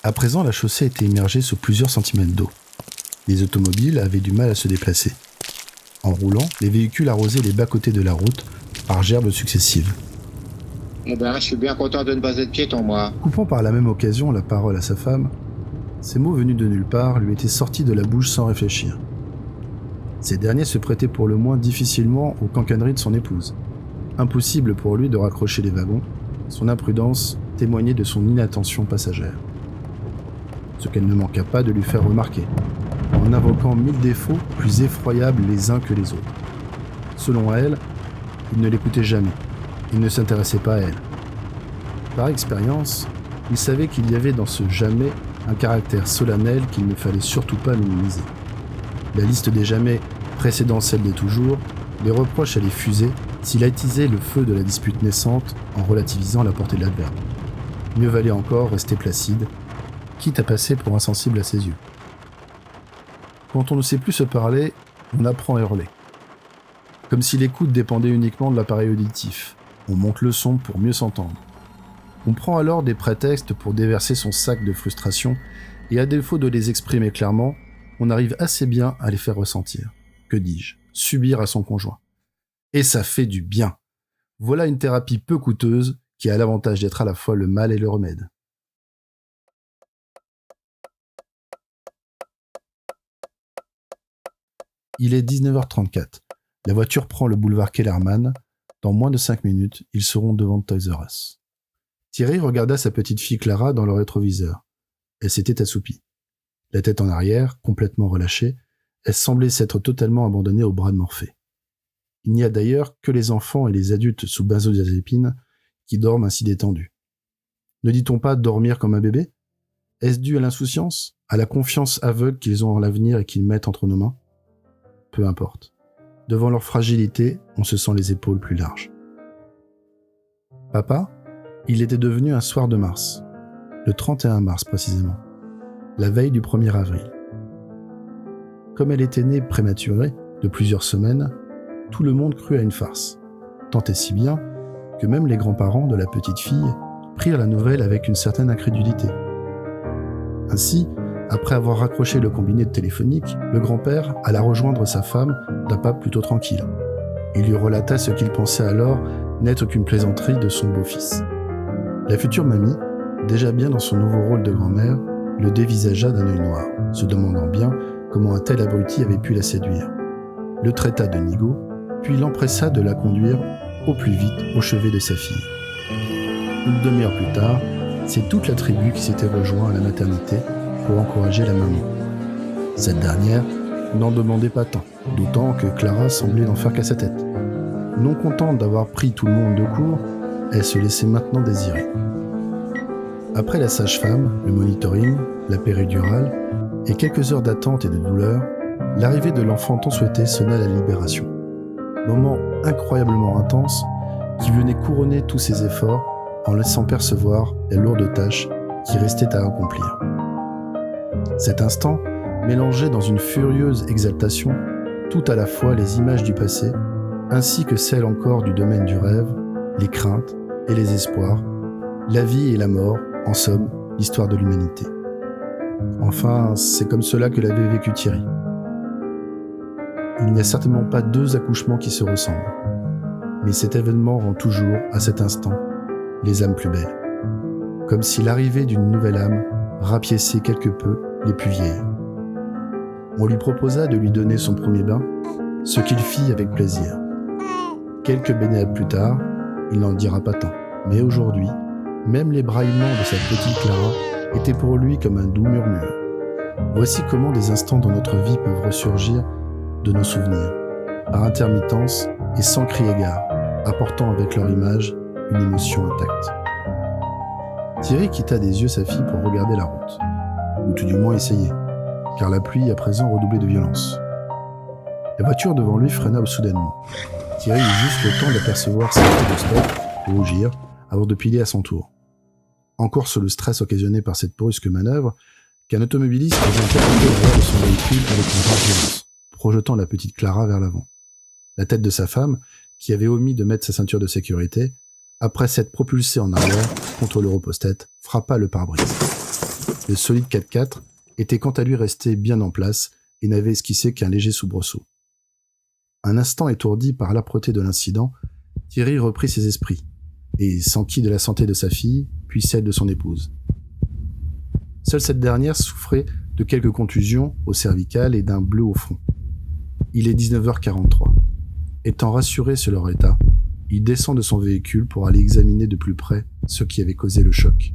À présent, la chaussée était immergée sous plusieurs centimètres d'eau. Les automobiles avaient du mal à se déplacer. En roulant, les véhicules arrosaient les bas-côtés de la route par gerbes successives. Je suis bien content de ne pas être piéton, moi. Coupant par la même occasion la parole à sa femme, ces mots venus de nulle part lui étaient sortis de la bouche sans réfléchir. Ces derniers se prêtaient pour le moins difficilement aux cancaneries de son épouse. Impossible pour lui de raccrocher les wagons, son imprudence témoignait de son inattention passagère. Ce qu'elle ne manqua pas de lui faire remarquer, en invoquant 1000 défauts plus effroyables les uns que les autres. Selon elle, il ne l'écoutait jamais, il ne s'intéressait pas à elle. Par expérience, il savait qu'il y avait dans ce jamais un caractère solennel qu'il ne fallait surtout pas minimiser. La liste des jamais précédant celle des toujours, les reproches allaient fuser s'il attisait le feu de la dispute naissante en relativisant la portée de l'adverbe. Mieux valait encore rester placide, quitte à passer pour insensible à ses yeux. Quand on ne sait plus se parler, on apprend à hurler. Comme si l'écoute dépendait uniquement de l'appareil auditif, on monte le son pour mieux s'entendre. On prend alors des prétextes pour déverser son sac de frustration, et à défaut de les exprimer clairement, on arrive assez bien à les faire ressentir. Que dis-je ? Subir à son conjoint. Et ça fait du bien. Voilà une thérapie peu coûteuse qui a l'avantage d'être à la fois le mal et le remède. Il est 19h34. La voiture prend le boulevard Kellerman. Dans moins de 5 minutes, ils seront devant Toys R Us. Thierry regarda sa petite fille Clara dans le rétroviseur. Elle s'était assoupie. La tête en arrière, complètement relâchée, elle semblait s'être totalement abandonnée aux bras de Morphée. Il n'y a d'ailleurs que les enfants et les adultes sous benzodiazépine qui dorment ainsi détendus. Ne dit-on pas dormir comme un bébé ? Est-ce dû à l'insouciance, à la confiance aveugle qu'ils ont en l'avenir et qu'ils mettent entre nos mains ? Peu importe. Devant leur fragilité, on se sent les épaules plus larges. Papa, il était devenu un soir de mars, le 31 mars précisément, la veille du 1er avril. Comme elle était née prématurée, de plusieurs semaines, tout le monde crut à une farce, tant et si bien que même les grands-parents de la petite fille prirent la nouvelle avec une certaine incrédulité. Ainsi, après avoir raccroché le combiné téléphonique, le grand-père alla rejoindre sa femme d'un pas plutôt tranquille. Il lui relata ce qu'il pensait alors n'être qu'une plaisanterie de son beau-fils. La future mamie, déjà bien dans son nouveau rôle de grand-mère, le dévisagea d'un œil noir, se demandant bien comment un tel abruti avait pu la séduire. Le traita de nigaud, puis l'empressa de la conduire au plus vite au chevet de sa fille. Une demi-heure plus tard, c'est toute la tribu qui s'était rejointe à la maternité pour encourager la maman. Cette dernière n'en demandait pas tant, d'autant que Clara semblait n'en faire qu'à sa tête. Non contente d'avoir pris tout le monde de court, elle se laissait maintenant désirer. Après la sage-femme, le monitoring, la péridurale et quelques heures d'attente et de douleur, l'arrivée de l'enfant tant souhaité sonna la libération. Moment incroyablement intense qui venait couronner tous ses efforts en laissant percevoir la lourde tâche qui restait à accomplir. Cet instant mélangeait dans une furieuse exaltation tout à la fois les images du passé ainsi que celles encore du domaine du rêve, les craintes et les espoirs, la vie et la mort, en somme, l'histoire de l'humanité. Enfin, c'est comme cela que l'avait vécu Thierry. Il n'y a certainement pas deux accouchements qui se ressemblent, mais cet événement rend toujours, à cet instant, les âmes plus belles. Comme si l'arrivée d'une nouvelle âme rapiéçait quelque peu les plus vieilles. On lui proposa de lui donner son premier bain, ce qu'il fit avec plaisir. Quelques baignades plus tard, il n'en dira pas tant, mais aujourd'hui, même les braillements de sa petite Clara étaient pour lui comme un doux murmure. Voici comment des instants dans notre vie peuvent ressurgir de nos souvenirs, par intermittence et sans cri égard, apportant avec leur image une émotion intacte. Thierry quitta des yeux sa fille pour regarder la route, ou tout du moins essayer, car la pluie à présent redoublait de violence. La voiture devant lui freina soudainement. Thierry eut juste le temps d'apercevoir sa fille de stop, de rougir, avant de piler à son tour. Encore sous le stress occasionné par cette brusque manœuvre, qu'un automobiliste vient percuter l'arrière de son véhicule avec une grande violence, projetant la petite Clara vers l'avant. La tête de sa femme, qui avait omis de mettre sa ceinture de sécurité, après s'être propulsée en arrière contre le repose-tête, frappa le pare-brise. Le solide 4x4 était quant à lui resté bien en place et n'avait esquissé qu'un léger soubresaut. Un instant étourdi par l'âpreté de l'incident, Thierry reprit ses esprits et s'enquit de la santé de sa fille, puis celle de son épouse. Seule cette dernière souffrait de quelques contusions au cervical et d'un bleu au front. Il est 19h43. Étant rassuré sur leur état, il descend de son véhicule pour aller examiner de plus près ce qui avait causé le choc.